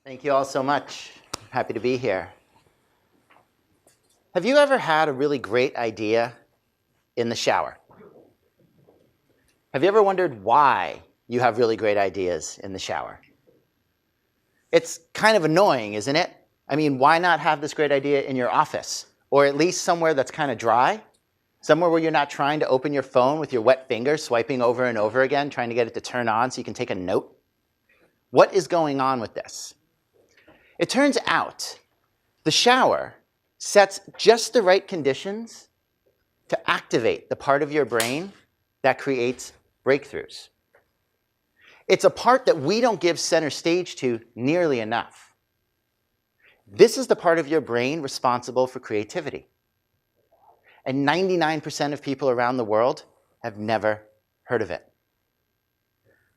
Thank you all so much. Happy to be here. Have you ever had a really great idea in the shower? Have you ever wondered why you have really great ideas in the shower? It's kind of annoying, isn't it? I mean, why not have this great idea in your office? Or at least somewhere that's kind of dry? Somewhere where you're not trying to open your phone with your wet finger, swiping over and over again, trying to get it to turn on so you can take a note? What is going on with this? It turns out the shower sets just the right conditions to activate the part of your brain that creates breakthroughs. It's a part that we don't give center stage to nearly enough. This is the part of your brain responsible for creativity. And 99% of people around the world have never heard of it.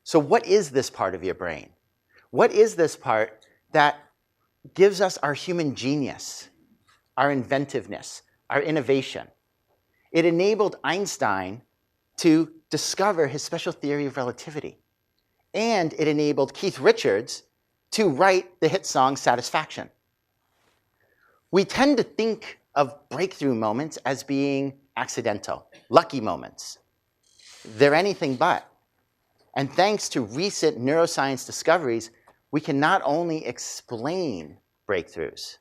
So what is this part of your brain? What is this part that gives us our human genius, our inventiveness, our innovation? It enabled Einstein to discover his special theory of relativity. And it enabled Keith Richards to write the hit song Satisfaction. We tend to think of breakthrough moments as being accidental, lucky moments. They're anything but. And thanks to recent neuroscience discoveries, we can not only explain breakthroughs,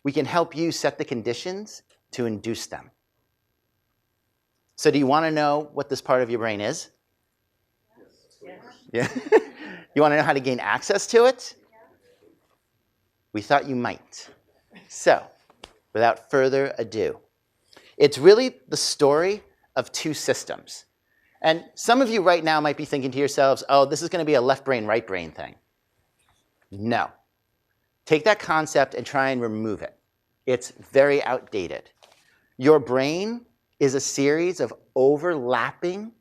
we can help you set the conditions to induce them. So do you want to know what this part of your brain is? Yes. Yeah. You want to know how to gain access to it? We thought you might. So, without further ado, it's really the story of two systems. And some of you right now might be thinking to yourselves, oh, this is going to be a left brain, right brain thing. No. Take that concept and try and remove it. It's very outdated. Your brain is a series of overlapping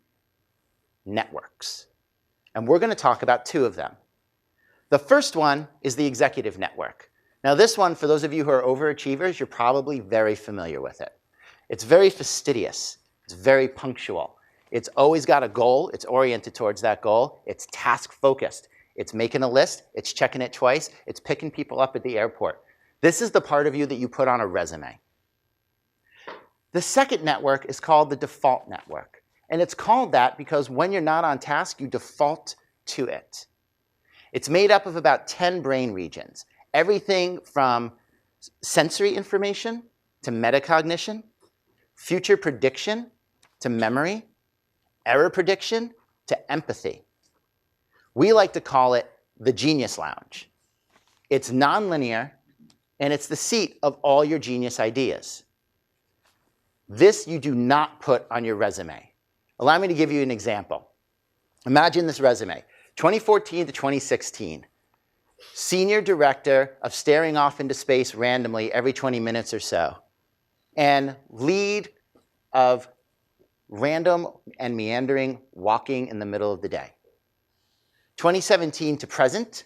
networks. And we're going to talk about two of them. The first one is the executive network. Now this one, for those of you who are overachievers, you're probably very familiar with it. It's very fastidious. It's very punctual. It's always got a goal. It's oriented towards that goal. It's task-focused. It's making a list. It's checking it twice. It's picking people up at the airport. This is the part of you that you put on a resume. The second network is called the default network. And it's called that because when you're not on task, you default to it. It's made up of about 10 brain regions. Everything from sensory information to metacognition, future prediction to memory, error prediction to empathy. We like to call it the Genius Lounge. It's nonlinear, and it's the seat of all your genius ideas. This you do not put on your resume. Allow me to give you an example. Imagine this resume, 2014 to 2016. Senior director of staring off into space randomly every 20 minutes or so, and lead of random and meandering walking in the middle of the day. 2017 to present,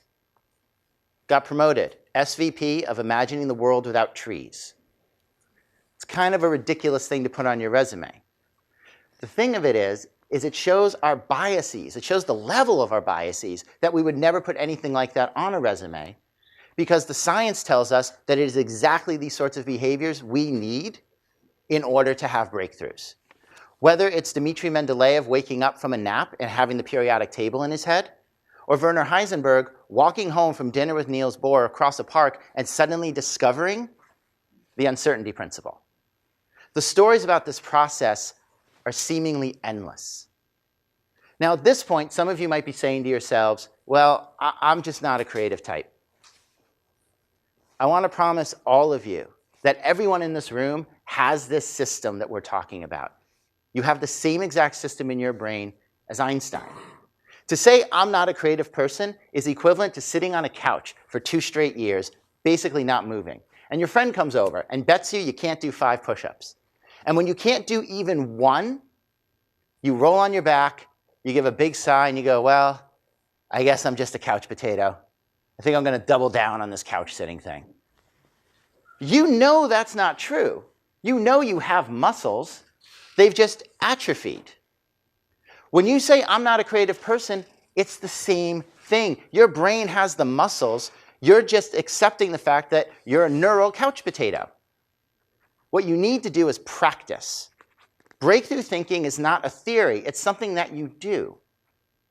got promoted, SVP of Imagining the World Without Trees. It's kind of a ridiculous thing to put on your resume. The thing of it is it shows our biases. It shows the level of our biases that we would never put anything like that on a resume because the science tells us that it is exactly these sorts of behaviors we need in order to have breakthroughs. Whether it's Dmitri Mendeleev waking up from a nap and having the periodic table in his head, or Werner Heisenberg walking home from dinner with Niels Bohr across a park and suddenly discovering the uncertainty principle. The stories about this process are seemingly endless. Now at this point, some of you might be saying to yourselves, well, I'm just not a creative type. I want to promise all of you that everyone in this room has this system that we're talking about. You have the same exact system in your brain as Einstein. To say I'm not a creative person is equivalent to sitting on a couch for 2 straight years, basically not moving. And your friend comes over and bets you can't do 5 push-ups. And when you can't do even one, you roll on your back, you give a big sigh, and you go, well, I guess I'm just a couch potato. I think I'm going to double down on this couch sitting thing. You know that's not true. You know you have muscles. They've just atrophied. When you say, I'm not a creative person, it's the same thing. Your brain has the muscles. You're just accepting the fact that you're a neural couch potato. What you need to do is practice. Breakthrough thinking is not a theory. It's something that you do.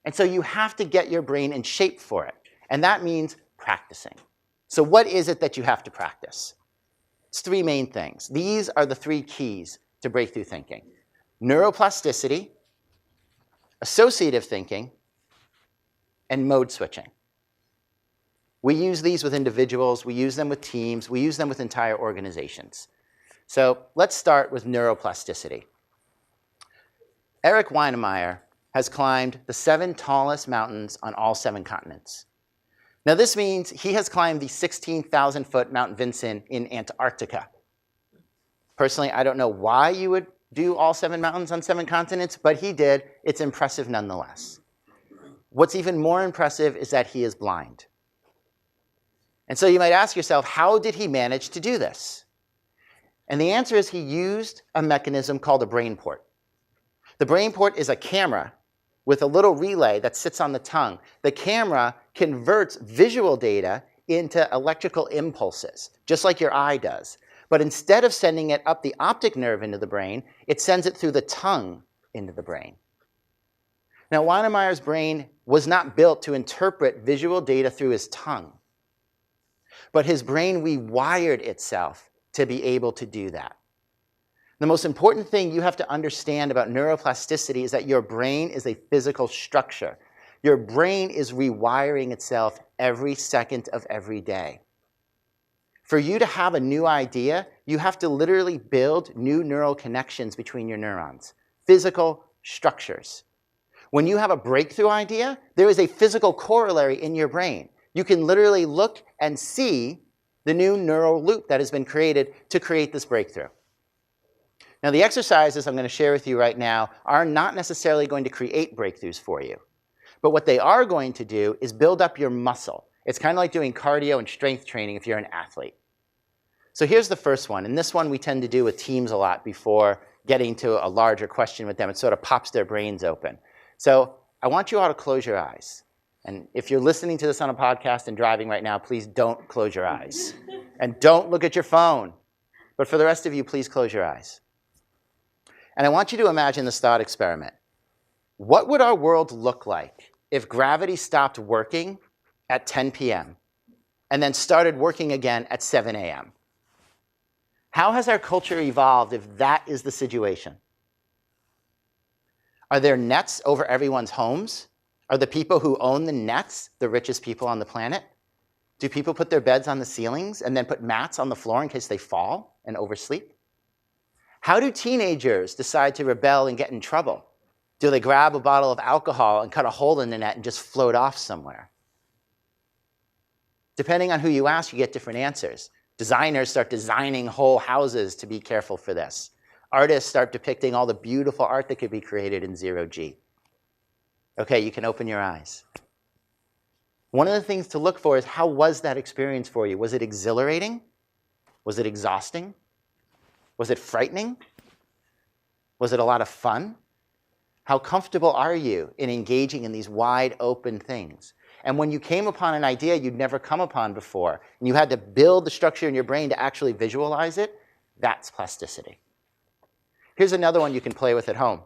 And so you have to get your brain in shape for it. And that means practicing. So what is it that you have to practice? It's three main things. These are the three keys to breakthrough thinking: neuroplasticity, associative thinking, and mode switching. We use these with individuals, we use them with teams, we use them with entire organizations. So let's start with neuroplasticity. Eric Weinemeyer has climbed the 7 tallest mountains on all 7 continents. Now this means he has climbed the 16,000-foot Mount Vinson in Antarctica. Personally, I don't know why you would do all 7 mountains on 7 continents, but he did. It's impressive nonetheless. What's even more impressive is that he is blind. And so you might ask yourself, how did he manage to do this? And the answer is he used a mechanism called a brain port. The brain port is a camera with a little relay that sits on the tongue. The camera converts visual data into electrical impulses, just like your eye does. But instead of sending it up the optic nerve into the brain, it sends it through the tongue into the brain. Now, Weinemeyer's brain was not built to interpret visual data through his tongue, but his brain rewired itself to be able to do that. The most important thing you have to understand about neuroplasticity is that your brain is a physical structure. Your brain is rewiring itself every second of every day. For you to have a new idea, you have to literally build new neural connections between your neurons, physical structures. When you have a breakthrough idea, there is a physical corollary in your brain. You can literally look and see the new neural loop that has been created to create this breakthrough. Now, the exercises I'm going to share with you right now are not necessarily going to create breakthroughs for you. But what they are going to do is build up your muscle. It's kind of like doing cardio and strength training if you're an athlete. So here's the first one. And this one we tend to do with teams a lot before getting to a larger question with them. It sort of pops their brains open. So I want you all to close your eyes. And if you're listening to this on a podcast and driving right now, please don't close your eyes. And don't look at your phone. But for the rest of you, please close your eyes. And I want you to imagine this thought experiment. What would our world look like if gravity stopped working at 10 p.m. and then started working again at 7 a.m.? How has our culture evolved if that is the situation? Are there nets over everyone's homes? Are the people who own the nets the richest people on the planet? Do people put their beds on the ceilings and then put mats on the floor in case they fall and oversleep? How do teenagers decide to rebel and get in trouble? Do they grab a bottle of alcohol and cut a hole in the net and just float off somewhere? Depending on who you ask, you get different answers. Designers start designing whole houses to be careful for this. Artists start depicting all the beautiful art that could be created in 0G. Okay, you can open your eyes. One of the things to look for is, how was that experience for you? Was it exhilarating? Was it exhausting? Was it frightening? Was it a lot of fun? How comfortable are you in engaging in these wide open things? And when you came upon an idea you'd never come upon before, and you had to build the structure in your brain to actually visualize it, that's plasticity. Here's another one you can play with at home.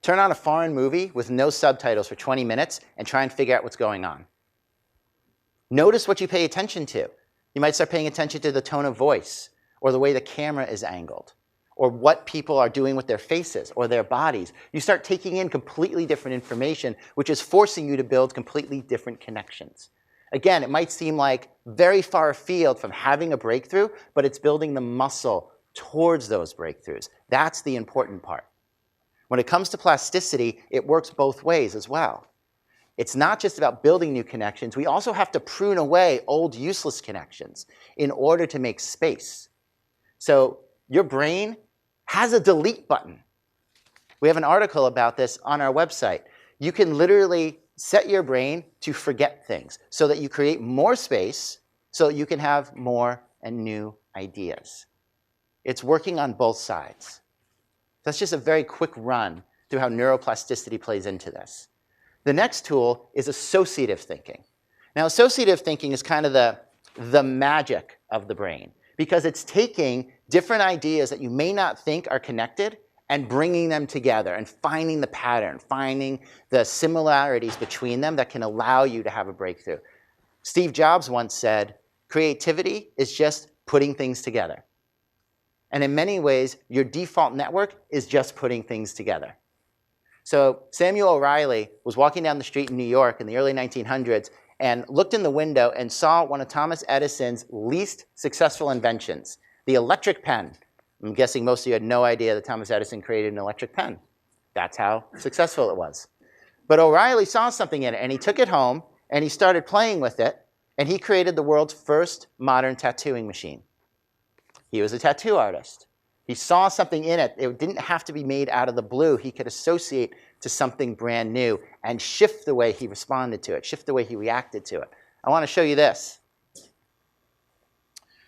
Turn on a foreign movie with no subtitles for 20 minutes and try and figure out what's going on. Notice what you pay attention to. You might start paying attention to the tone of voice, or the way the camera is angled, or what people are doing with their faces or their bodies. You start taking in completely different information, which is forcing you to build completely different connections. Again, it might seem like very far afield from having a breakthrough, but it's building the muscle towards those breakthroughs. That's the important part. When it comes to plasticity, it works both ways as well. It's not just about building new connections. We also have to prune away old useless connections in order to make space. So your brain has a delete button. We have an article about this on our website. You can literally set your brain to forget things so that you create more space so you can have more and new ideas. It's working on both sides. That's just a very quick run through how neuroplasticity plays into this. The next tool is associative thinking. Now, associative thinking is kind of the magic of the brain, because it's taking different ideas that you may not think are connected and bringing them together and finding the pattern, finding the similarities between them that can allow you to have a breakthrough. Steve Jobs once said, creativity is just putting things together. And in many ways, your default network is just putting things together. So Samuel O'Reilly was walking down the street in New York in the early 1900s and looked in the window and saw one of Thomas Edison's least successful inventions, the electric pen. I'm guessing most of you had no idea that Thomas Edison created an electric pen. That's how successful it was. But O'Reilly saw something in it, and he took it home, and he started playing with it, and he created the world's first modern tattooing machine. He was a tattoo artist. He saw something in it. It didn't have to be made out of the blue. He could associate to something brand new and shift the way he responded to it, shift the way he reacted to it. I want to show you this.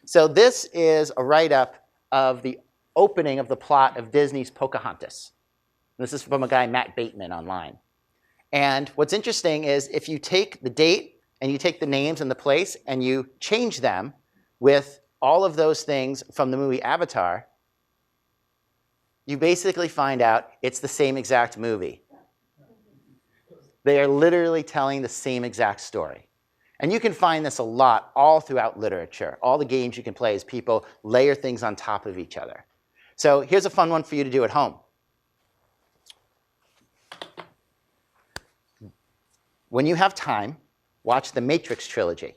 So this is a write-up of the opening of the plot of Disney's Pocahontas. This is from a guy, Matt Bateman, online. And what's interesting is if you take the date and you take the names and the place and you change them with all of those things from the movie Avatar, you basically find out it's the same exact movie. They are literally telling the same exact story. And you can find this a lot all throughout literature. All the games you can play is people layer things on top of each other. So here's a fun one for you to do at home. When you have time, watch the Matrix trilogy.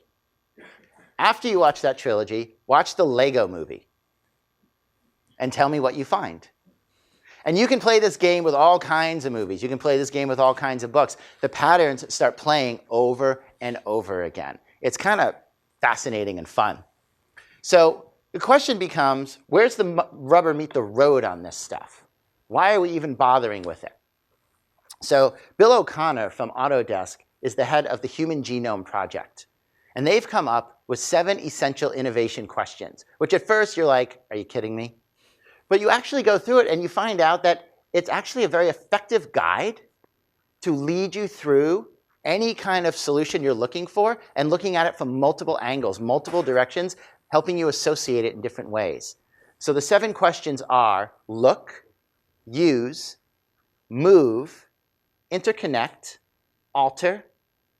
After you watch that trilogy, watch the Lego movie and tell me what you find. And you can play this game with all kinds of movies. You can play this game with all kinds of books. The patterns start playing over and over again. It's kind of fascinating and fun. So the question becomes, where's the rubber meet the road on this stuff? Why are we even bothering with it? So Bill O'Connor from Autodesk is the head of the Human Genome Project. And they've come up with 7 essential innovation questions, which at first you're like, are you kidding me? But you actually go through it and you find out that it's actually a very effective guide to lead you through any kind of solution you're looking for and looking at it from multiple angles, multiple directions, helping you associate it in different ways. So the 7 questions are look, use, move, interconnect, alter,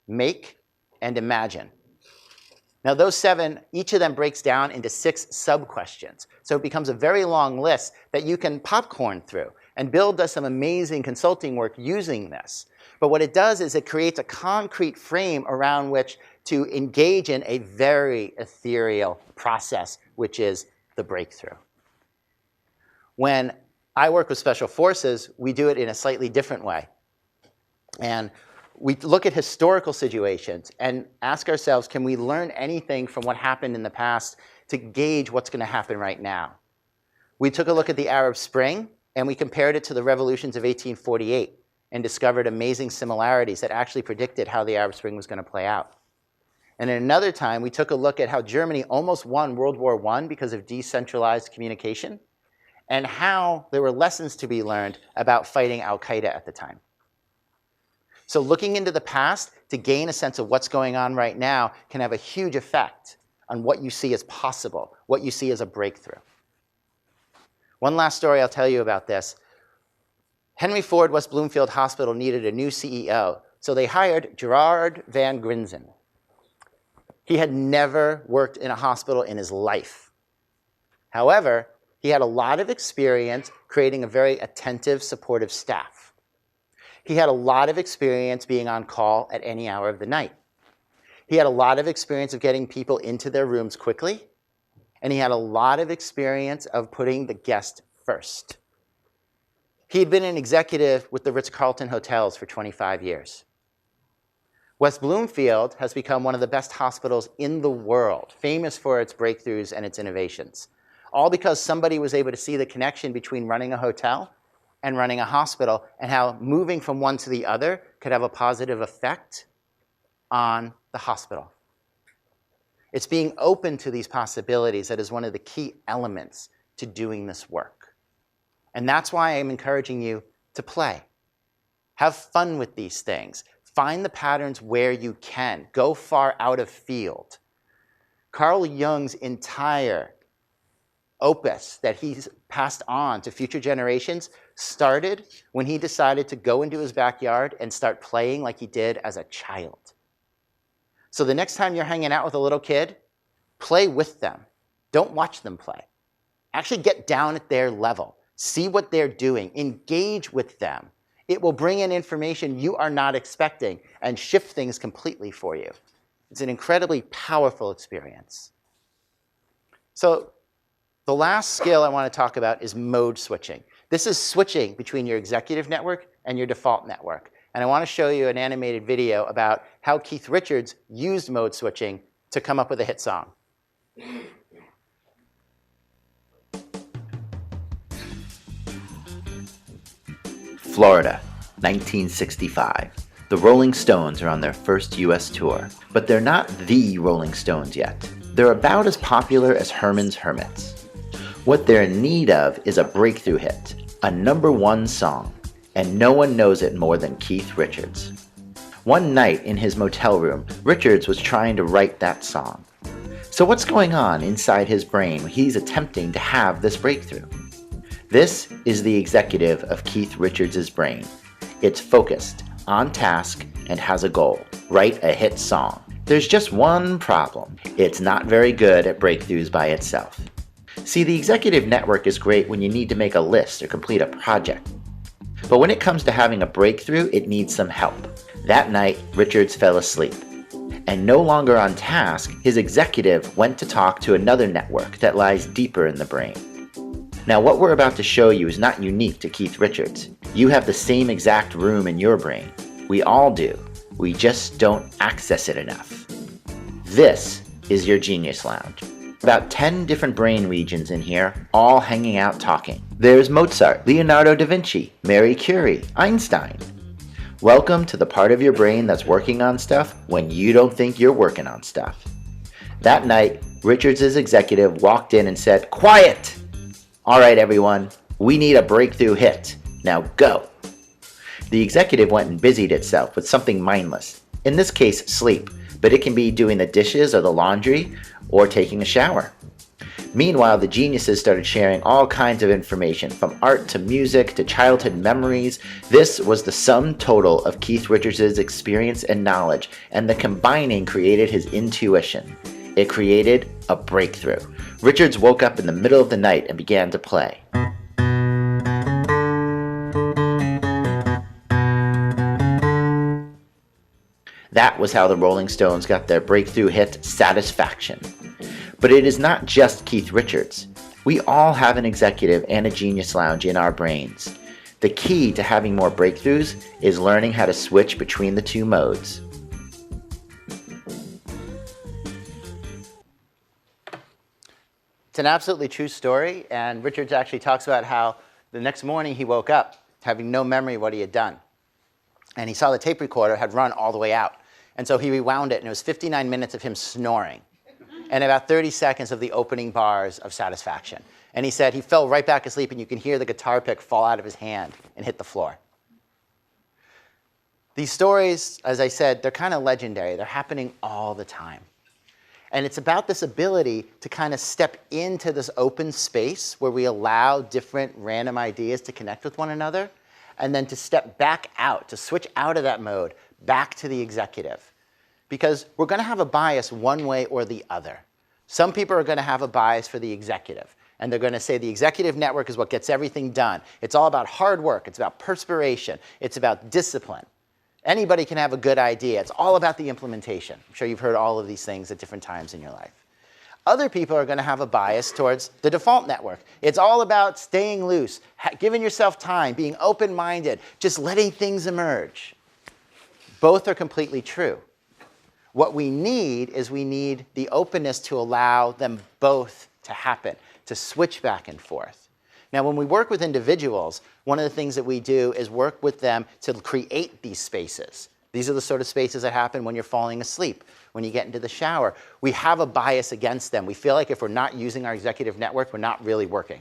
make, and imagine. Now those 7, each of them breaks down into 6 sub-questions. So it becomes a very long list that you can popcorn through. And Bill does some amazing consulting work using this. But what it does is it creates a concrete frame around which to engage in a very ethereal process, which is the breakthrough. When I work with special forces, we do it in a slightly different way. And we look at historical situations and ask ourselves, can we learn anything from what happened in the past to gauge what's going to happen right now? We took a look at the Arab Spring, and we compared it to the revolutions of 1848 and discovered amazing similarities that actually predicted how the Arab Spring was going to play out. And at another time, we took a look at how Germany almost won World War I because of decentralized communication and how there were lessons to be learned about fighting al-Qaeda at the time. So looking into the past to gain a sense of what's going on right now can have a huge effect on what you see as possible, what you see as a breakthrough. One last story I'll tell you about this. Henry Ford West Bloomfield Hospital needed a new CEO, so they hired Gerard Van Grinzen. He had never worked in a hospital in his life. However, he had a lot of experience creating a very attentive, supportive staff. He had a lot of experience being on call at any hour of the night. He had a lot of experience of getting people into their rooms quickly, and he had a lot of experience of putting the guest first. He had been an executive with the Ritz-Carlton hotels for 25 years. West Bloomfield has become one of the best hospitals in the world, famous for its breakthroughs and its innovations, all because somebody was able to see the connection between running a hotel and running a hospital, and how moving from one to the other could have a positive effect on the hospital. It's being open to these possibilities that is one of the key elements to doing this work. And that's why I'm encouraging you to play. Have fun with these things. Find the patterns where you can. Go far out of field. Carl Jung's entire opus that he's passed on to future generations started when he decided to go into his backyard and start playing like he did as a child. So the next time you're hanging out with a little kid, play with them. Don't watch them play. Actually get down at their level. See what they're doing. Engage with them. It will bring in information you are not expecting and shift things completely for you. It's an incredibly powerful experience. So the last skill I want to talk about is mode switching. This is switching between your executive network and your default network. And I want to show you an animated video about how Keith Richards used mode switching to come up with a hit song. Florida, 1965. The Rolling Stones are on their first US tour, but they're not the Rolling Stones yet. They're about as popular as Herman's Hermits. What they're in need of is a breakthrough hit, a #1 song, and no one knows it more than Keith Richards. One night in his motel room, Richards was trying to write that song. So what's going on inside his brain when he's attempting to have this breakthrough? This is the executive of Keith Richards' brain. It's focused, on task, and has a goal. Write a hit song. There's just one problem. It's not very good at breakthroughs by itself. See, the executive network is great when you need to make a list or complete a project. But when it comes to having a breakthrough, it needs some help. That night, Richards fell asleep. And no longer on task, his executive went to talk to another network that lies deeper in the brain. Now, what we're about to show you is not unique to Keith Richards. You have the same exact room in your brain. We all do. We just don't access it enough. This is your Genius Lounge. About 10 different brain regions in here, all hanging out talking. There's Mozart, Leonardo da Vinci, Marie Curie, Einstein. Welcome to the part of your brain that's working on stuff when you don't think you're working on stuff. That night, Richards' executive walked in and said, "Quiet! All right, everyone, we need a breakthrough hit. Now go." The executive went and busied itself with something mindless. In this case, sleep, but it can be doing the dishes or the laundry or taking a shower. Meanwhile, the geniuses started sharing all kinds of information, from art to music to childhood memories. This was the sum total of Keith Richards' experience and knowledge, and the combining created his intuition. It created a breakthrough. Richards woke up in the middle of the night and began to play. That was how the Rolling Stones got their breakthrough hit, Satisfaction. But it is not just Keith Richards. We all have an executive and a Genius Lounge in our brains. The key to having more breakthroughs is learning how to switch between the two modes. It's an absolutely true story, and Richards actually talks about how the next morning he woke up having no memory of what he had done. And he saw the tape recorder had run all the way out. And so he rewound it, and it was 59 minutes of him snoring and about 30 seconds of the opening bars of Satisfaction. And he said he fell right back asleep, and you can hear the guitar pick fall out of his hand and hit the floor. These stories, as I said, they're kind of legendary. They're happening all the time. And it's about this ability to kind of step into this open space where we allow different random ideas to connect with one another, and then to step back out, to switch out of that mode, back to the executive. Because we're going to have a bias one way or the other. Some people are going to have a bias for the executive, and they're going to say the executive network is what gets everything done. It's all about hard work. It's about perspiration. It's about discipline. Anybody can have a good idea. It's all about the implementation. I'm sure you've heard all of these things at different times in your life. Other people are going to have a bias towards the default network. It's all about staying loose, giving yourself time, being open-minded, just letting things emerge. Both are completely true. What we need is we need the openness to allow them both to happen, to switch back and forth. Now, when we work with individuals, one of the things that we do is work with them to create these spaces. These are the sort of spaces that happen when you're falling asleep, when you get into the shower. We have a bias against them. We feel like if we're not using our executive network, we're not really working.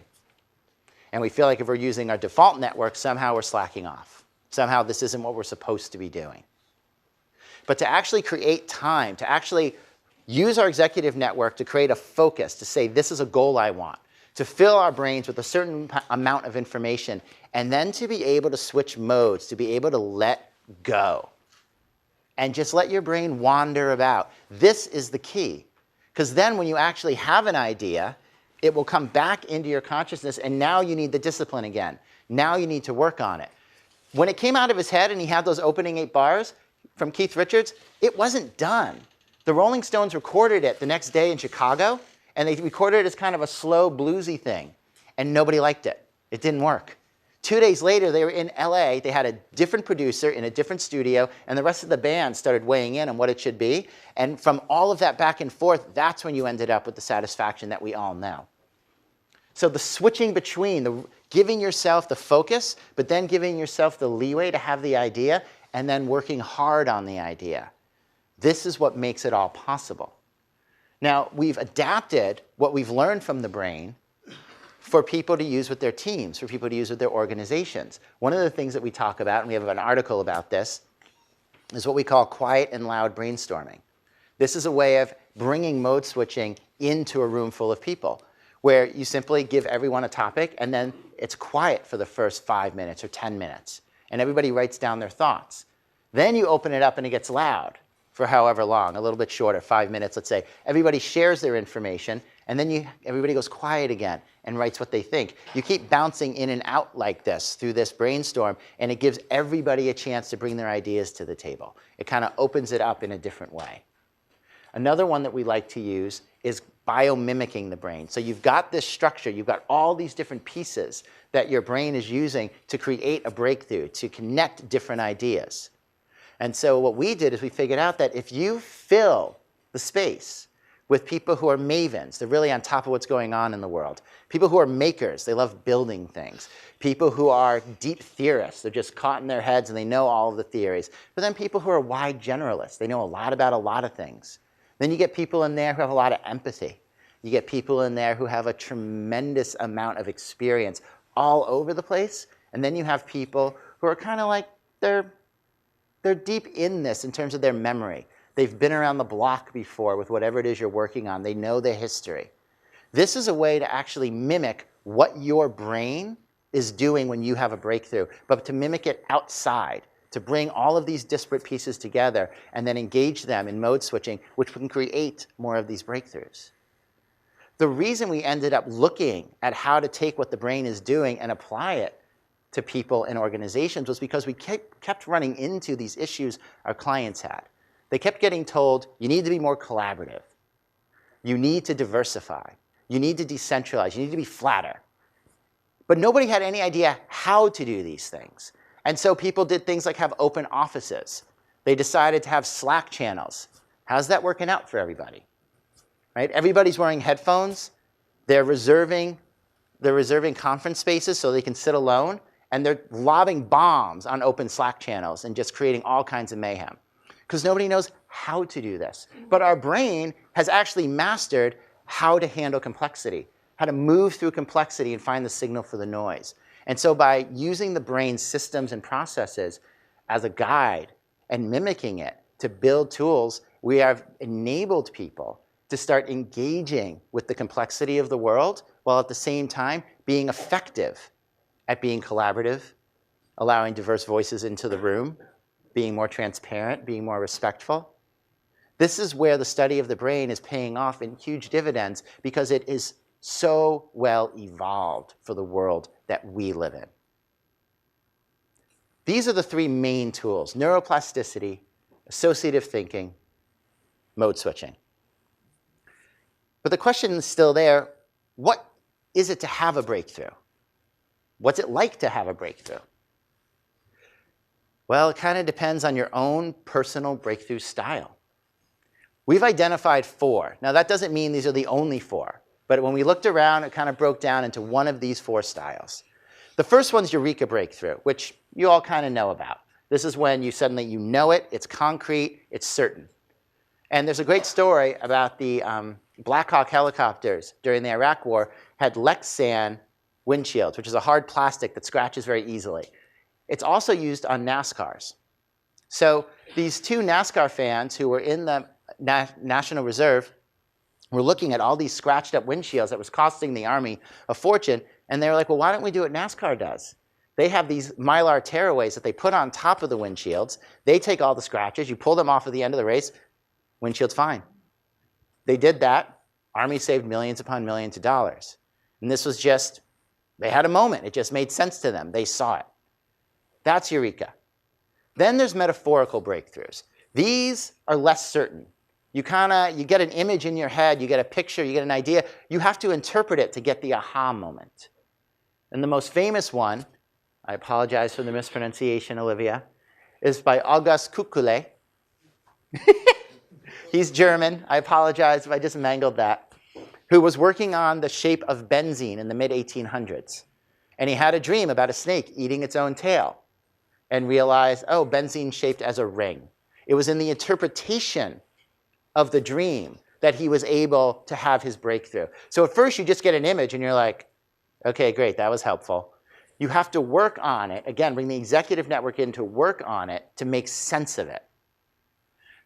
And we feel like if we're using our default network, somehow we're slacking off. Somehow this isn't what we're supposed to be doing. but to actually create time, to actually use our executive network to create a focus, to say this is a goal I want, to fill our brains with a certain amount of information, and then to be able to switch modes, to be able to let go. And just let your brain wander about. This is the key. Because then when you actually have an idea, it will come back into your consciousness, and now you need the discipline again. Now you need to work on it. When it came out of his head and he had those opening 8 bars from Keith Richards, it wasn't done. The Rolling Stones recorded it the next day in Chicago, and they recorded it as kind of a slow, bluesy thing, and nobody liked it. It didn't work. 2 days later, they were in LA. They had a different producer in a different studio, and the rest of the band started weighing in on what it should be. And from all of that back and forth, that's when you ended up with the satisfaction that we all know. So the switching between giving yourself the focus, but then giving yourself the leeway to have the idea, and then working hard on the idea. This is what makes it all possible. Now, we've adapted what we've learned from the brain for people to use with their teams, for people to use with their organizations. One of the things that we talk about, and we have an article about this, is what we call quiet and loud brainstorming. This is a way of bringing mode switching into a room full of people, where you simply give everyone a topic, and then it's quiet for the first 5 minutes or 10 minutes, and everybody writes down their thoughts. Then you open it up and it gets loud for however long, a little bit shorter, 5 minutes, let's say. Everybody shares their information, and then everybody goes quiet again and writes what they think. You keep bouncing in and out like this through this brainstorm, and it gives everybody a chance to bring their ideas to the table. It kind of opens it up in a different way. Another one that we like to use is biomimicking the brain. So you've got this structure, you've got all these different pieces that your brain is using to create a breakthrough, to connect different ideas. And so what we did is we figured out that if you fill the space with people who are mavens, they're really on top of what's going on in the world. People who are makers, they love building things. People who are deep theorists, they're just caught in their heads and they know all of the theories. But then people who are wide generalists, they know a lot about a lot of things. Then you get people in there who have a lot of empathy. You get people in there who have a tremendous amount of experience all over the place. And then you have people who are kind of like, they're deep in this in terms of their memory. They've been around the block before with whatever it is you're working on. They know the history. This is a way to actually mimic what your brain is doing when you have a breakthrough, but to mimic it outside, to bring all of these disparate pieces together and then engage them in mode switching, which can create more of these breakthroughs. The reason we ended up looking at how to take what the brain is doing and apply it to people and organizations was because we kept running into these issues our clients had. They kept getting told, you need to be more collaborative. You need to diversify. You need to decentralize. You need to be flatter. But nobody had any idea how to do these things. And so people did things like have open offices. They decided to have Slack channels. How's that working out for everybody? Right? Everybody's wearing headphones. They're reserving conference spaces so they can sit alone. And they're lobbing bombs on open Slack channels and just creating all kinds of mayhem. Because nobody knows how to do this. But our brain has actually mastered how to handle complexity, how to move through complexity and find the signal for the noise. And so by using the brain's systems and processes as a guide and mimicking it to build tools, we have enabled people to start engaging with the complexity of the world while at the same time being effective at being collaborative, allowing diverse voices into the room, being more transparent, being more respectful. This is where the study of the brain is paying off in huge dividends because it is so well evolved for the world that we live in. These are the 3 main tools: neuroplasticity, associative thinking, mode switching. But the question is still there, what is it to have a breakthrough? What's it like to have a breakthrough? Well, it kind of depends on your own personal breakthrough style. We've identified 4. Now, that doesn't mean these are the only 4. But when we looked around, it kind of broke down into one of these 4 styles. The first one's Eureka Breakthrough, which you all kind of know about. This is when you suddenly know it, it's concrete, it's certain. And there's a great story about the Black Hawk helicopters during the Iraq War had Lexan windshields, which is a hard plastic that scratches very easily. It's also used on NASCARs. So these two NASCAR fans who were in the National Reserve were looking at all these scratched up windshields that was costing the Army a fortune, and they were like, well, why don't we do what NASCAR does? They have these Mylar tearaways that they put on top of the windshields. They take all the scratches. You pull them off at the end of the race. Windshield's fine. They did that. Army saved millions upon millions of dollars. And this was just, they had a moment. It just made sense to them. They saw it. That's Eureka. Then there's metaphorical breakthroughs. These are less certain. You get an image in your head, you get a picture, you get an idea. You have to interpret it to get the aha moment. And the most famous one, I apologize for the mispronunciation, Olivia, is by August Kukule. He's German. I apologize if I just mangled that. Who was working on the shape of benzene in the mid-1800s. And he had a dream about a snake eating its own tail and realized, oh, benzene shaped as a ring. It was in the interpretation of the dream that he was able to have his breakthrough. So at first you just get an image and you're like, okay, great, that was helpful. You have to work on it. Again, bring the executive network in to work on it to make sense of it.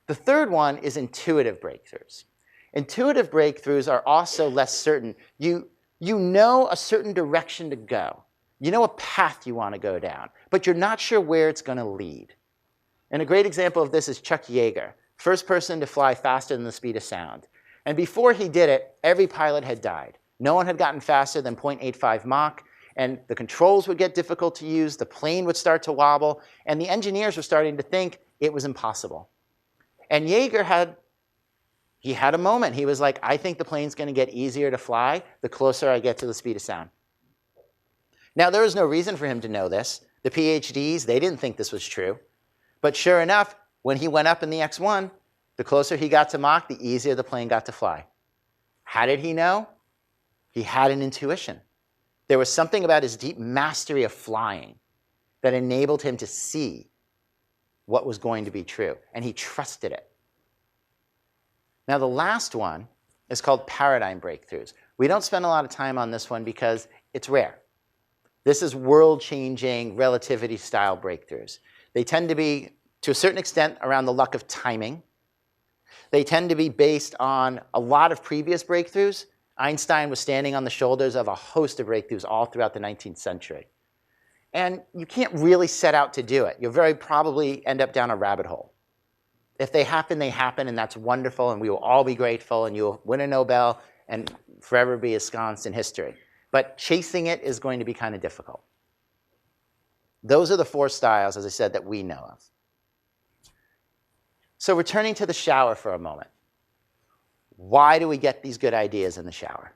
The third one is intuitive breakthroughs. Intuitive breakthroughs are also less certain. You know a certain direction to go. You know a path you want to go down, but you're not sure where it's going to lead. And a great example of this is Chuck Yeager, first person to fly faster than the speed of sound. And before he did it, every pilot had died. No one had gotten faster than 0.85 Mach, and the controls would get difficult to use, the plane would start to wobble, and the engineers were starting to think it was impossible. And Yeager had a moment. He was like, I think the plane's going to get easier to fly the closer I get to the speed of sound. Now, there was no reason for him to know this. The PhDs, they didn't think this was true. But sure enough, when he went up in the X-1, the closer he got to Mach, the easier the plane got to fly. How did he know? He had an intuition. There was something about his deep mastery of flying that enabled him to see what was going to be true, and he trusted it. Now, the last one is called paradigm breakthroughs. We don't spend a lot of time on this one because it's rare. This is world-changing relativity-style breakthroughs. They tend to be, to a certain extent, around the luck of timing. They tend to be based on a lot of previous breakthroughs. Einstein was standing on the shoulders of a host of breakthroughs all throughout the 19th century. And you can't really set out to do it. You'll very probably end up down a rabbit hole. If they happen, and that's wonderful, and we will all be grateful, and you'll win a Nobel and forever be ensconced in history. But chasing it is going to be kind of difficult. Those are the four styles, as I said, that we know of. So returning to the shower for a moment. Why do we get these good ideas in the shower?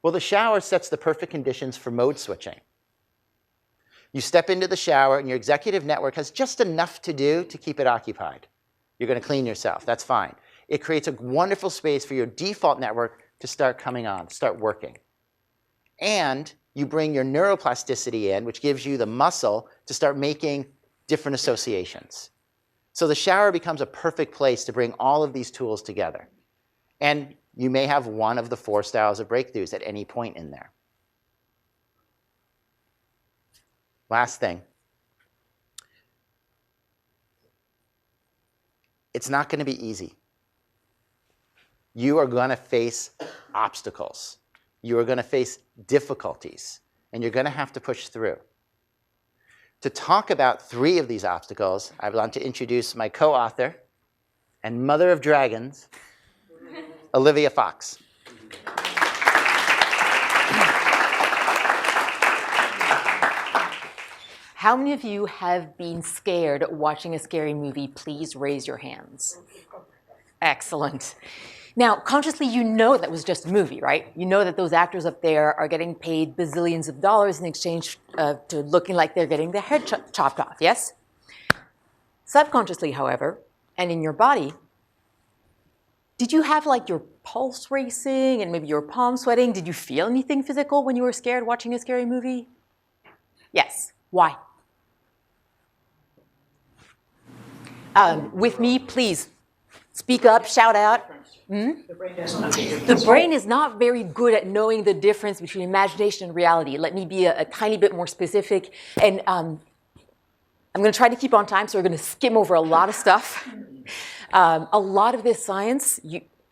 Well, the shower sets the perfect conditions for mode switching. You step into the shower, and your executive network has just enough to do to keep it occupied. You're going to clean yourself. That's fine. It creates a wonderful space for your default network to start coming on, to start working. And you bring your neuroplasticity in, which gives you the muscle to start making different associations. So the shower becomes a perfect place to bring all of these tools together. And you may have one of the four styles of breakthroughs at any point in there. Last thing. It's not going to be easy. You are going to face obstacles. You are going to face difficulties, and you're going to have to push through. To talk about 3 of these obstacles, I want to introduce my co-author and mother of dragons, Olivia Fox. How many of you have been scared watching a scary movie? Please raise your hands. Excellent. Now, consciously, you know that was just a movie, right? You know that those actors up there are getting paid bazillions of dollars in exchange to looking like they're getting their head chopped off, yes? Subconsciously, however, and in your body, did you have like your pulse racing and maybe your palms sweating? Did you feel anything physical when you were scared watching a scary movie? Yes. Why? With me, please speak up, shout out. The brain is not very good at knowing the difference between imagination and reality. Let me be a tiny bit more specific. And I'm going to try to keep on time, so we're going to skim over a lot of stuff. A lot of this science,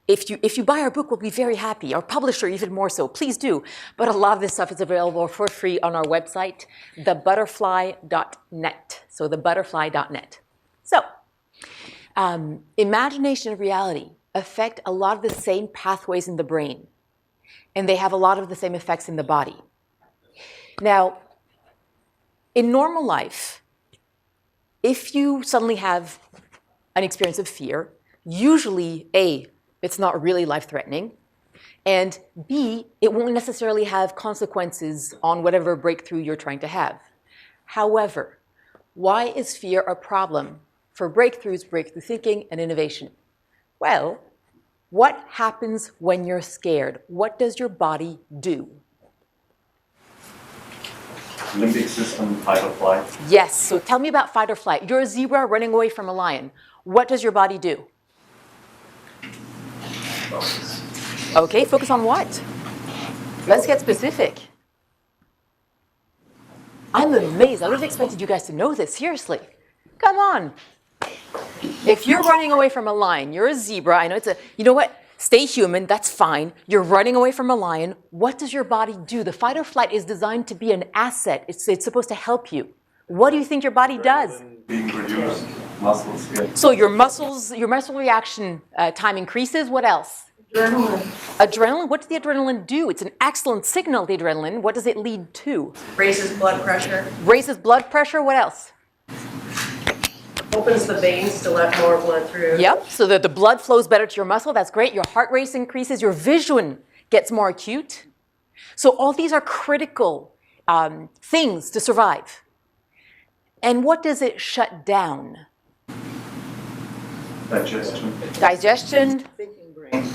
if you buy our book, we'll be very happy. Our publisher, even more so. Please do. But a lot of this stuff is available for free on our website, thebutterfly.net. So thebutterfly.net. So, imagination and reality affect a lot of the same pathways in the brain. And they have a lot of the same effects in the body. Now, in normal life, if you suddenly have an experience of fear, usually, A, it's not really life-threatening, and B, it won't necessarily have consequences on whatever breakthrough you're trying to have. However, why is fear a problem for breakthroughs, breakthrough thinking, and innovation? Well, what happens when you're scared? What does your body do? Limbic system, fight or flight. Yes, so tell me about fight or flight. You're a zebra running away from a lion. What does your body do? Focus. Okay, focus on what? Let's get specific. I'm amazed. I would have expected you guys to know this. Seriously. Come on. If you're running away from a lion, you're a zebra. I know you know what? Stay human, that's fine. You're running away from a lion. What does your body do? The fight or flight is designed to be an asset. It's supposed to help you. What do you think your body does? Being reduced, muscles get... So your muscle reaction time increases. What else? Adrenaline. Adrenaline, what does the adrenaline do? It's an excellent signal, the adrenaline. What does it lead to? Raises blood pressure. Raises blood pressure, what else? Opens the veins to let more blood through. Yep, so that the blood flows better to your muscle, that's great. Your heart rate increases, your vision gets more acute. So all these are critical things to survive. And what does it shut down? Digestion. Digestion. Thinking brain.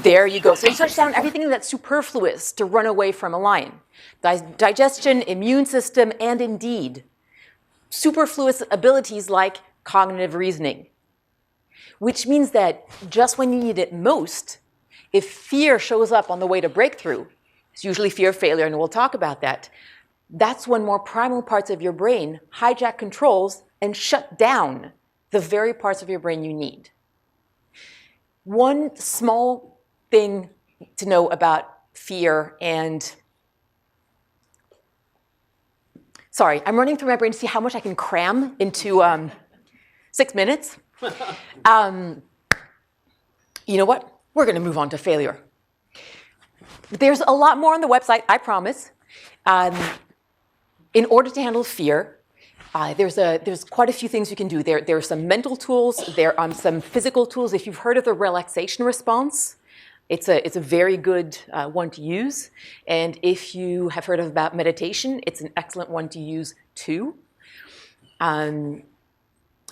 There you go. So it shuts down everything that's superfluous to run away from a lion. Digestion, immune system, and indeed, superfluous abilities like cognitive reasoning. Which means that just when you need it most, if fear shows up on the way to breakthrough, it's usually fear of failure, and we'll talk about that, that's when more primal parts of your brain hijack controls and shut down the very parts of your brain you need. One small thing to know about fear and... Sorry, I'm running through my brain to see how much I can cram into 6 minutes. You know what? We're going to move on to failure. There's a lot more on the website, I promise. In order to handle fear, there's quite a few things you can do. There are some mental tools. There are some physical tools. If you've heard of the relaxation response, it's a very good one to use. And if you have heard about meditation, it's an excellent one to use too.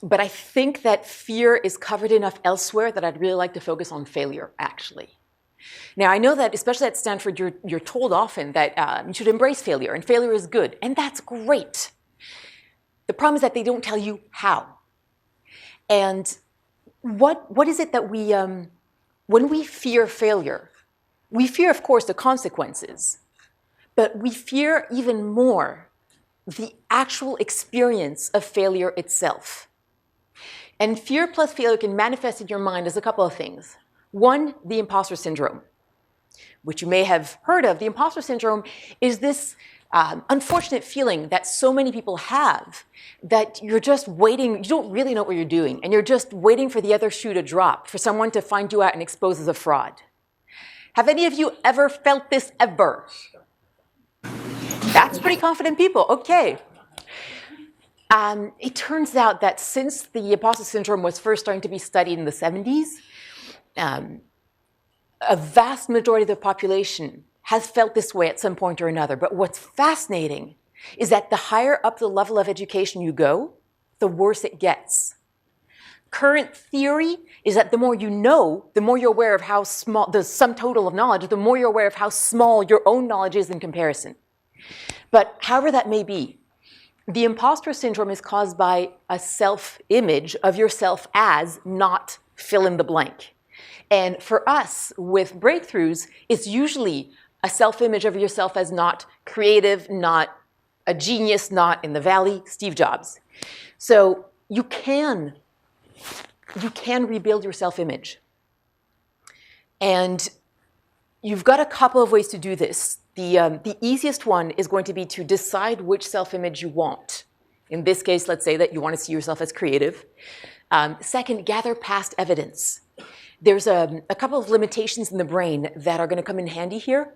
But I think that fear is covered enough elsewhere that I'd really like to focus on failure, actually. Now, I know that, especially at Stanford, you're told often that you should embrace failure, and failure is good, and that's great. The problem is that they don't tell you how. And what is it that we, when we fear failure, we fear, of course, the consequences, but we fear even more the actual experience of failure itself. And fear plus failure can manifest in your mind as a couple of things. One, the impostor syndrome, which you may have heard of. The impostor syndrome is this unfortunate feeling that so many people have, that you're just waiting, you don't really know what you're doing, and you're just waiting for the other shoe to drop, for someone to find you out and expose as a fraud. Have any of you ever felt this ever? That's pretty confident people, okay. It turns out that since the impostor syndrome was first starting to be studied in the 70s, a vast majority of the population has felt this way at some point or another. But what's fascinating is that the higher up the level of education you go, the worse it gets. Current theory is that the more you know, the more you're aware of how small, the sum total of knowledge, the more you're aware of how small your own knowledge is in comparison. But however that may be, the imposter syndrome is caused by a self-image of yourself as not fill in the blank. And for us, with breakthroughs, it's usually a self-image of yourself as not creative, not a genius not in the valley, Steve Jobs. So you can rebuild your self-image. And you've got a couple of ways to do this. The easiest one is going to be to decide which self-image you want. In this case, let's say that you want to see yourself as creative. Second, gather past evidence. There's a couple of limitations in the brain that are going to come in handy here.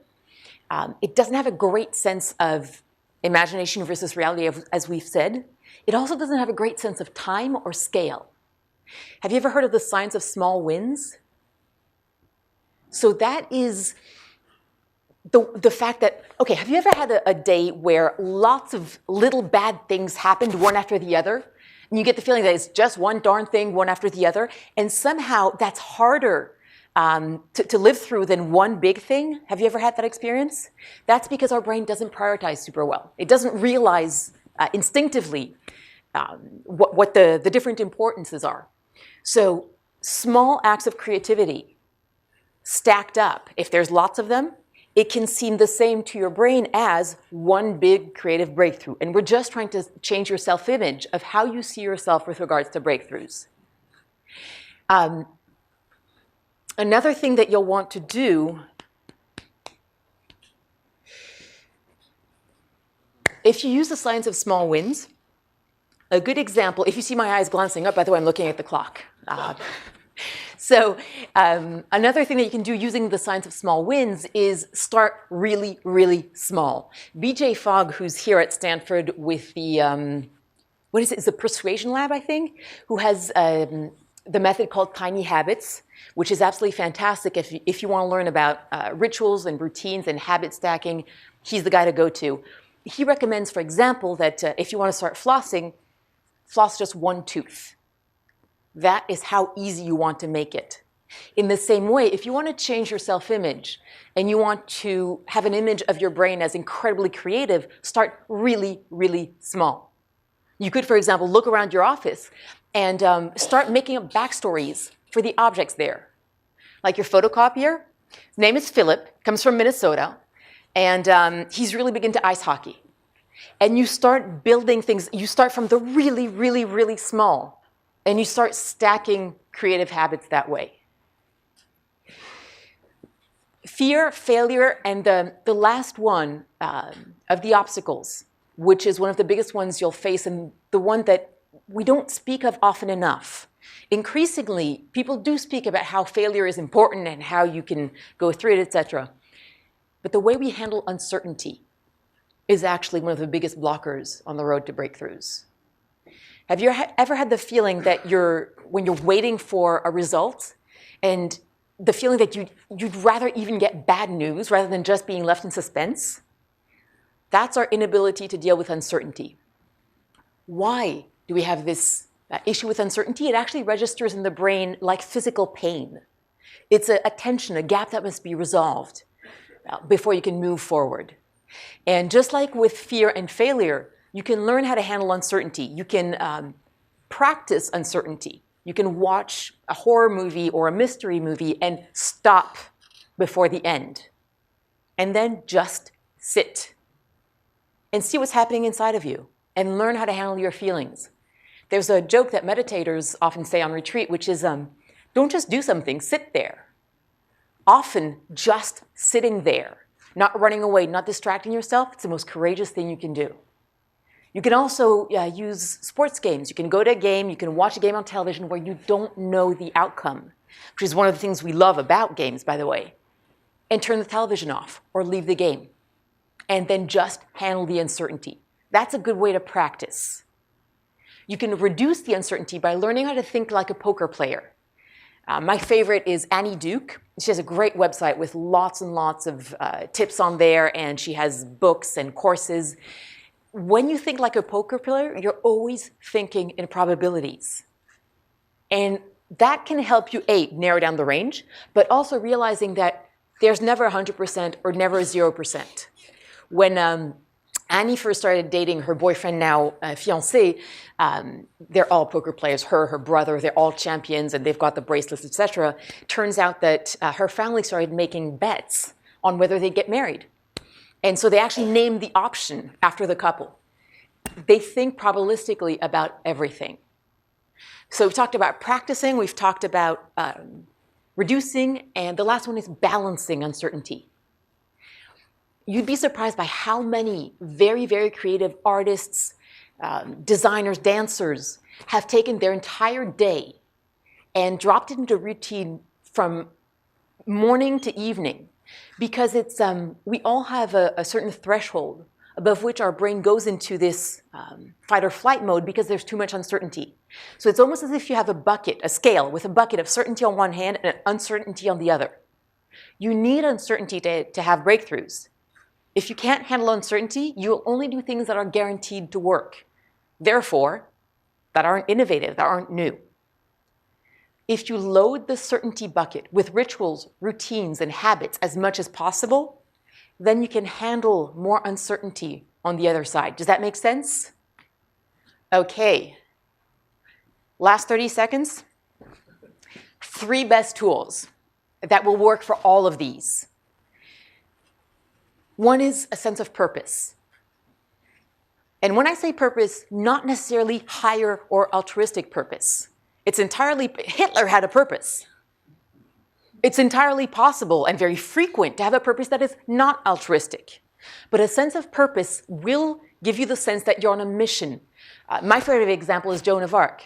It doesn't have a great sense of imagination versus reality, as we've said. It also doesn't have a great sense of time or scale. Have you ever heard of the science of small wins? So that is the fact that, okay, have you ever had a day where lots of little bad things happened one after the other? And you get the feeling that it's just one darn thing, one after the other. And somehow that's harder to live through than one big thing. Have you ever had that experience? That's because our brain doesn't prioritize super well. It doesn't realize instinctively what the different importances are. So small acts of creativity stacked up, if there's lots of them, it can seem the same to your brain as one big creative breakthrough. And we're just trying to change your self-image of how you see yourself with regards to breakthroughs. Another thing that you'll want to do, if you use the science of small wins, a good example, if you see my eyes glancing up, by the way, I'm looking at the clock. So another thing that you can do using the science of small wins is start really, really small. BJ Fogg, who's here at Stanford with the, what is it, it's the Persuasion Lab, I think, who has the method called Tiny Habits, which is absolutely fantastic if you want to learn about rituals and routines and habit stacking. He's the guy to go to. He recommends, for example, that if you want to start flossing, floss just one tooth. That is how easy you want to make it. In the same way, if you want to change your self-image and you want to have an image of your brain as incredibly creative, start really, really small. You could, for example, look around your office and start making up backstories for the objects there. Like your photocopier, his name is Philip, comes from Minnesota, and he's really big into ice hockey. And you start building things, you start from the really, really, really small, and you start stacking creative habits that way. Fear, failure, and the last one of the obstacles, which is one of the biggest ones you'll face and the one that we don't speak of often enough. Increasingly, people do speak about how failure is important and how you can go through it, etc. But the way we handle uncertainty is actually one of the biggest blockers on the road to breakthroughs. Have you ever had the feeling that when you're waiting for a result, and the feeling that you'd rather even get bad news rather than just being left in suspense? That's our inability to deal with uncertainty. Why do we have this issue with uncertainty? It actually registers in the brain like physical pain. It's a tension, a gap that must be resolved before you can move forward. And just like with fear and failure, you can learn how to handle uncertainty. You can practice uncertainty. You can watch a horror movie or a mystery movie and stop before the end. And then just sit and see what's happening inside of you and learn how to handle your feelings. There's a joke that meditators often say on retreat, which is, don't just do something, sit there. Often just sitting there, not running away, not distracting yourself, it's the most courageous thing you can do. You can also use sports games. You can go to a game, you can watch a game on television where you don't know the outcome, which is one of the things we love about games, by the way, and turn the television off or leave the game, and then just handle the uncertainty. That's a good way to practice. You can reduce the uncertainty by learning how to think like a poker player. My favorite is Annie Duke. She has a great website with lots and lots of tips on there, and she has books and courses. When you think like a poker player, you're always thinking in probabilities. And that can help you, A, narrow down the range, but also realizing that there's never 100% or never 0%. When Annie first started dating her boyfriend, now fiancé, they're all poker players, her brother, they're all champions, and they've got the bracelets, etc. Turns out that her family started making bets on whether they'd get married. And so they actually named the option after the couple. they think probabilistically about everything. So we've talked about practicing, we've talked about reducing, and the last one is balancing uncertainty. You'd be surprised by how many very, very creative artists, designers, dancers have taken their entire day and dropped it into routine from morning to evening, because it's we all have a certain threshold above which our brain goes into this fight or flight mode because there's too much uncertainty. So it's almost as if you have a bucket, a scale, with a bucket of certainty on one hand and uncertainty on the other. You need uncertainty to have breakthroughs. If you can't handle uncertainty, you'll only do things that are guaranteed to work. Therefore, that aren't innovative, that aren't new. If you load the certainty bucket with rituals, routines, and habits as much as possible, then you can handle more uncertainty on the other side. Does that make sense? Okay. Last 30 seconds. 3 best tools that will work for all of these. One is a sense of purpose. And when I say purpose, not necessarily higher or altruistic purpose. It's entirely, Hitler had a purpose. It's entirely possible and very frequent to have a purpose that is not altruistic. But a sense of purpose will give you the sense that you're on a mission. My favorite example is Joan of Arc.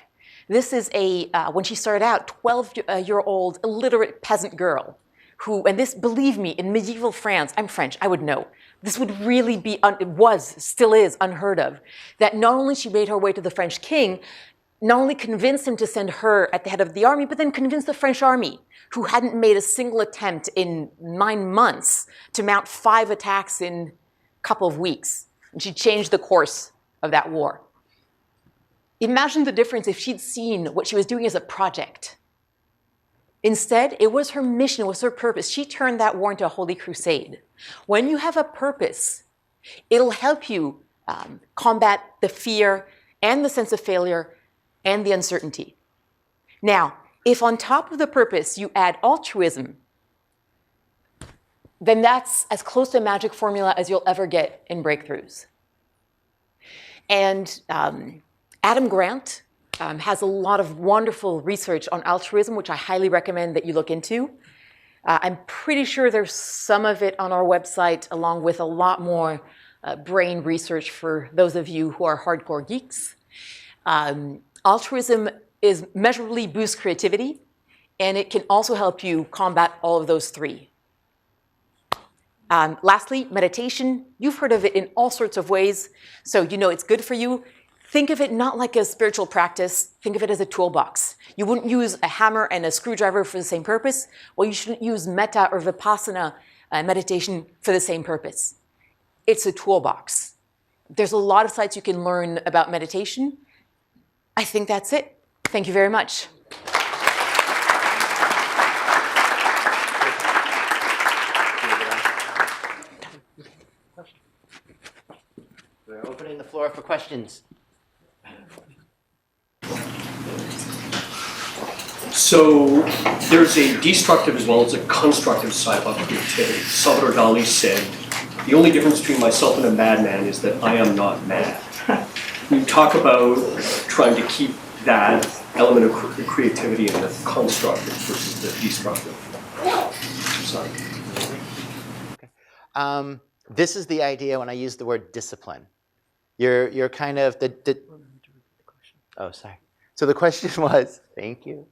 This is when she started out, 12-year-old illiterate peasant girl who, and this, believe me, in medieval France, I'm French, I would know, this would really be, still is unheard of, that not only she made her way to the French king, not only convinced him to send her at the head of the army, but then convinced the French army, who hadn't made a single attempt in 9 months, to mount 5 attacks in a couple of weeks. And she changed the course of that war. Imagine the difference if she'd seen what she was doing as a project. Instead, it was her mission, it was her purpose. She turned that war into a holy crusade. When you have a purpose, it'll help you combat the fear and the sense of failure and the uncertainty. Now, if on top of the purpose you add altruism, then that's as close to a magic formula as you'll ever get in breakthroughs. And Adam Grant has a lot of wonderful research on altruism, which I highly recommend that you look into. I'm pretty sure there's some of it on our website, along with a lot more brain research for those of you who are hardcore geeks. Altruism is measurably boosts creativity, and it can also help you combat all of those 3. Lastly, meditation. You've heard of it in all sorts of ways, so you know it's good for you. Think of it not like a spiritual practice. Think of it as a toolbox. You wouldn't use a hammer and a screwdriver for the same purpose. Well, you shouldn't use metta or vipassana meditation for the same purpose. It's a toolbox. There's a lot of sites you can learn about meditation. I think that's it. Thank you very much. We're opening the floor for questions. So there's a destructive as well as a constructive side about creativity. Salvador Dali said, the only difference between myself and a madman is that I am not mad. You talk about trying to keep that element of creativity in the constructive versus the destructive side. Okay. This is the idea when I use the word discipline. You're kind of oh, sorry. So the question was, thank you.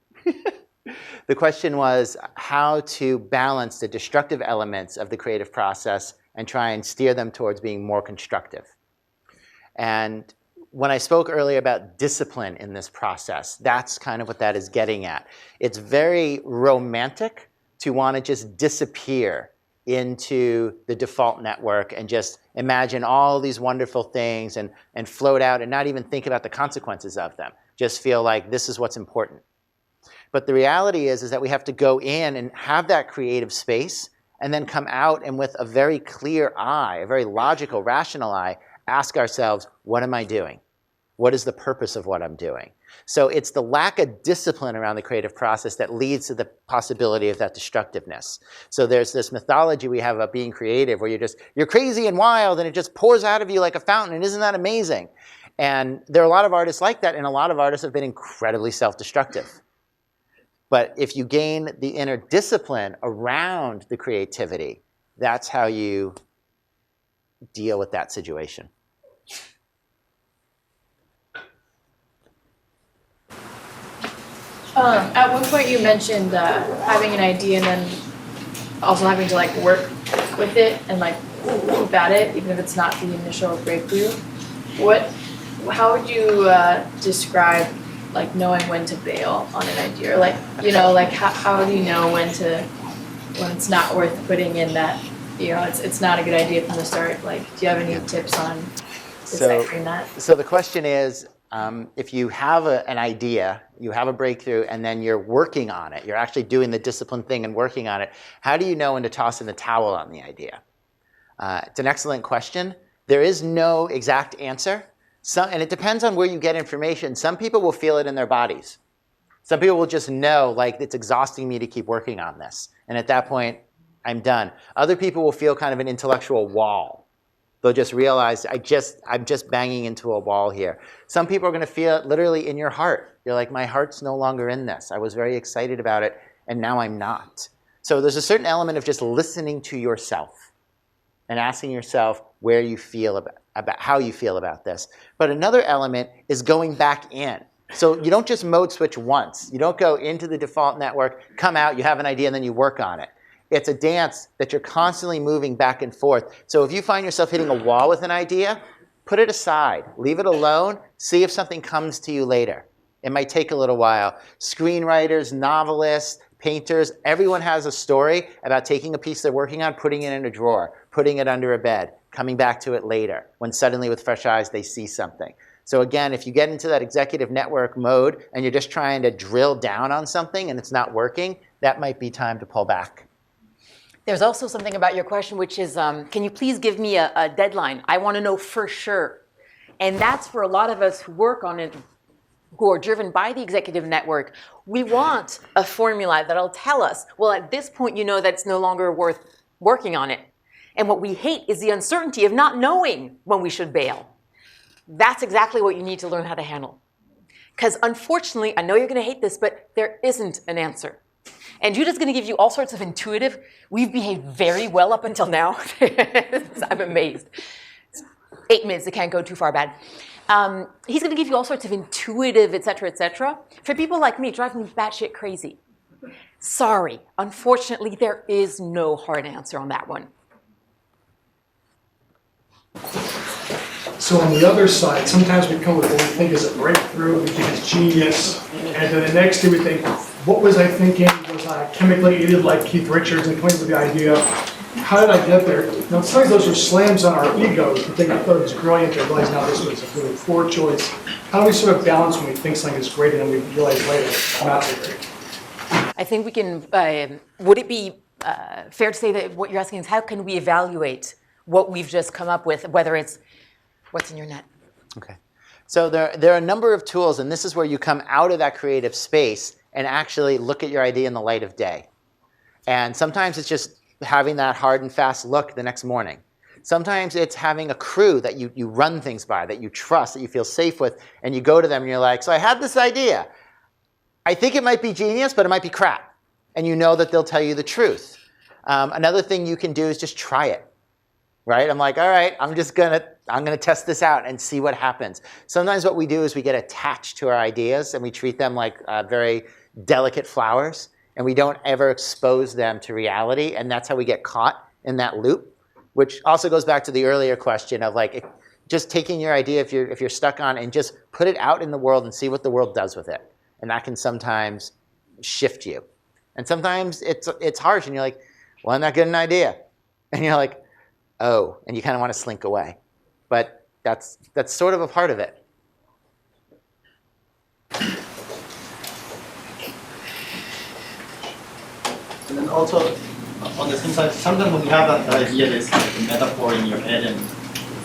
The question was how to balance the destructive elements of the creative process and try and steer them towards being more constructive. And when I spoke earlier about discipline in this process, that's kind of what that is getting at. It's very romantic to want to just disappear into the default network and just imagine all these wonderful things and float out and not even think about the consequences of them. Just feel like this is what's important. But the reality is that we have to go in and have that creative space and then come out and with a very clear eye, a very logical, rational eye, ask ourselves, what am I doing? What is the purpose of what I'm doing? So it's the lack of discipline around the creative process that leads to the possibility of that destructiveness. So there's this mythology we have about being creative where you're crazy and wild and it just pours out of you like a fountain, and isn't that amazing? And there are a lot of artists like that, and a lot of artists have been incredibly self-destructive. But if you gain the inner discipline around the creativity, that's how you deal with that situation. At one point you mentioned having an idea and then also having to like work with it and like keep at it, even if it's not the initial breakthrough. How would you describe like knowing when to bail on an idea? Or like, you know, like how do you know when it's not worth putting in that, you know, it's not a good idea from the start? Like, do you have any tips on deciphering that? So the question is, if you have an idea, you have a breakthrough, and then you're working on it, you're actually doing the disciplined thing and working on it, how do you know when to toss in the towel on the idea? It's an excellent question. There is no exact answer, and it depends on where you get information. Some people will feel it in their bodies. Some people will just know, like, it's exhausting me to keep working on this, and at that point, I'm done. Other people will feel kind of an intellectual wall. They'll just realize, I'm just banging into a wall here. Some people are going to feel it literally in your heart. You're like, my heart's no longer in this. I was very excited about it, and now I'm not. So there's a certain element of just listening to yourself and asking yourself where you feel about how you feel about this. But another element is going back in. So you don't just mode switch once. You don't go into the default network, come out, you have an idea, and then you work on it. It's a dance that you're constantly moving back and forth. So if you find yourself hitting a wall with an idea, put it aside. Leave it alone. See if something comes to you later. It might take a little while. Screenwriters, novelists, painters, everyone has a story about taking a piece they're working on, putting it in a drawer, putting it under a bed, coming back to it later, when suddenly with fresh eyes they see something. So again, if you get into that executive network mode and you're just trying to drill down on something and it's not working, that might be time to pull back. There's also something about your question, which is, can you please give me a deadline? I want to know for sure. And that's for a lot of us who work on it, who are driven by the executive network. We want a formula that'll tell us, well, at this point, you know that it's no longer worth working on it. And what we hate is the uncertainty of not knowing when we should bail. That's exactly what you need to learn how to handle. Because unfortunately, I know you're going to hate this, but there isn't an answer. And Judah's going to give you all sorts of intuitive. We've behaved very well up until now. I'm amazed. 8 minutes, it can't go too far bad. He's going to give you all sorts of intuitive, et cetera, et cetera. For people like me, it drives me batshit crazy. Sorry, unfortunately, there is no hard answer on that one. So on the other side, sometimes we come with what we think is a breakthrough, we think it's genius, and then the next day we think, what was I thinking? Was I chemically aided like Keith Richards and coming up with the idea? How did I get there? Now, sometimes those are slams on our egos. We think I thought it was brilliant, I realize now this was a really poor choice. How do we sort of balance when we think something is great and then we realize later not so great? I think we can, would it be fair to say that what you're asking is how can we evaluate what we've just come up with, whether it's what's in your net? Okay. So there are a number of tools, and this is where you come out of that creative space and actually look at your idea in the light of day. And sometimes it's just having that hard and fast look the next morning. Sometimes it's having a crew that you run things by, that you trust, that you feel safe with, and you go to them and you're like, so I had this idea. I think it might be genius, but it might be crap. And you know that they'll tell you the truth. Another thing you can do is just try it. Right? I'm like, all right, I'm gonna test this out and see what happens. Sometimes what we do is we get attached to our ideas and we treat them like very delicate flowers, and we don't ever expose them to reality, and that's how we get caught in that loop, which also goes back to the earlier question of like just taking your idea if you're stuck on and just put it out in the world and see what the world does with it. And that can sometimes shift you. And sometimes it's harsh and you're like, well, I'm not getting an idea. And you're like, oh, and you kind of want to slink away. But that's sort of a part of it. And then also, on the same side, sometimes when you have that idea, there's like a metaphor in your head, and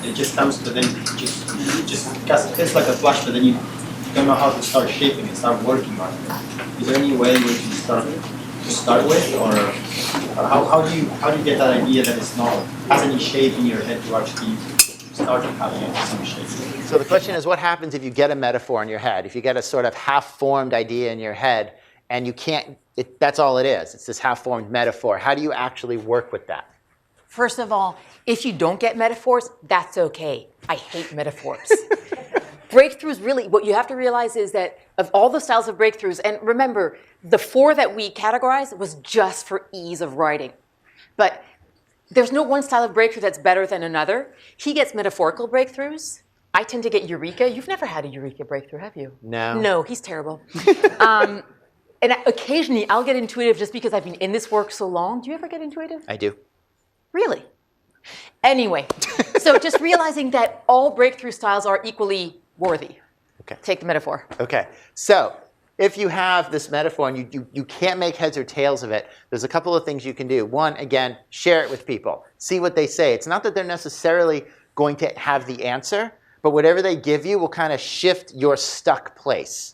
it just comes, but then it's like a flash, but then you don't know how to start shaping it, start working on it. Is there any way where you can start with, or how do you get that idea that it's not has any shape in your head to actually started having it in some shape. So the question is, what happens if you get a metaphor in your head? If you get a sort of half-formed idea in your head and you can't, that's all it is. It's this half-formed metaphor. How do you actually work with that? First of all, if you don't get metaphors, that's okay. I hate metaphors. Breakthroughs, really, what you have to realize is that of all the styles of breakthroughs, and remember, the 4 that we categorized was just for ease of writing. But there's no one style of breakthrough that's better than another. He gets metaphorical breakthroughs. I tend to get Eureka. You've never had a Eureka breakthrough, have you? No. No, he's terrible. And occasionally, I'll get intuitive just because I've been in this work so long. Do you ever get intuitive? I do. Really? Anyway, so just realizing that all breakthrough styles are equally worthy. Okay. Take the metaphor. Okay. So if you have this metaphor and you can't make heads or tails of it, there's a couple of things you can do. One, again, share it with people. See what they say. It's not that they're necessarily going to have the answer, but whatever they give you will kind of shift your stuck place.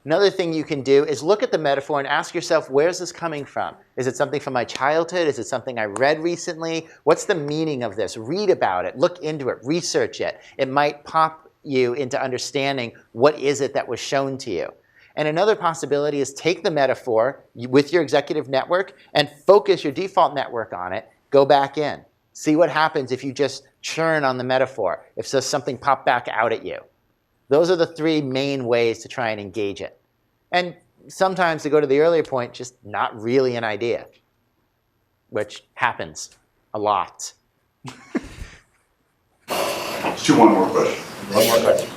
Another thing you can do is look at the metaphor and ask yourself, where's this coming from? Is it something from my childhood? Is it something I read recently? What's the meaning of this? Read about it. Look into it. Research it. It might pop you into understanding what is it that was shown to you. And another possibility is take the metaphor with your executive network and focus your default network on it. Go back in. See what happens if you just churn on the metaphor, if something popped back out at you. Those are the 3 main ways to try and engage it. And sometimes, to go to the earlier point, just not really an idea, which happens a lot. Let's do one more question. One more question.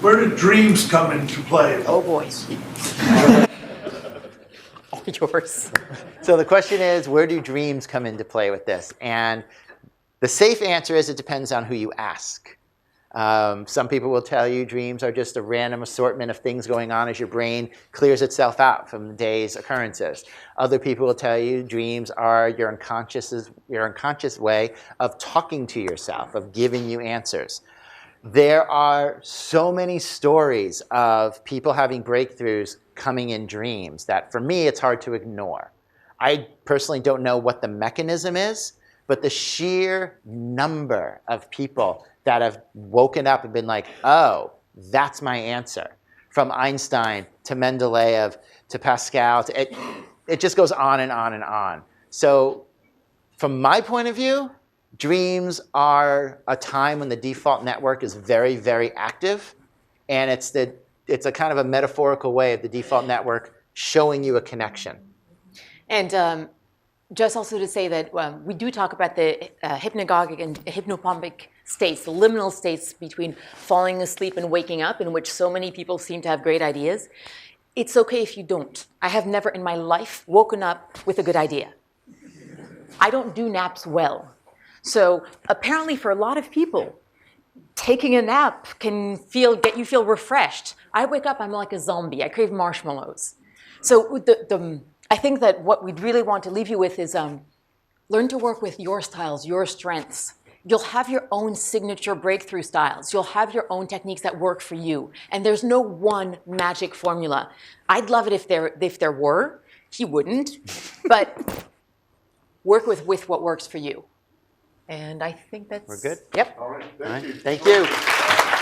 Where do dreams come into play? Oh, boy. All yours. So the question is, where do dreams come into play with this? And the safe answer is it depends on who you ask. Some people will tell you dreams are just a random assortment of things going on as your brain clears itself out from the day's occurrences. Other people will tell you dreams are your unconscious way of talking to yourself, of giving you answers. There are so many stories of people having breakthroughs coming in dreams that, for me, it's hard to ignore. I personally don't know what the mechanism is, but the sheer number of people that have woken up and been like, oh, that's my answer. From Einstein to Mendeleev to Pascal, it just goes on and on and on. So from my point of view, dreams are a time when the default network is very, very active. And it's a kind of a metaphorical way of the default network showing you a connection. And just also to say that we do talk about the hypnagogic and hypnopompic states, the liminal states between falling asleep and waking up, in which so many people seem to have great ideas. It's okay if you don't. I have never in my life woken up with a good idea. I don't do naps well. So apparently for a lot of people, taking a nap can get you feel refreshed. I wake up, I'm like a zombie. I crave marshmallows. So I think that what we'd really want to leave you with is learn to work with your styles, your strengths. You'll have your own signature breakthrough styles. You'll have your own techniques that work for you. And there's no one magic formula. I'd love it if there were. He wouldn't. But work with what works for you. And I think that's... We're good? Yep. All right, All right. thank you. Thank you.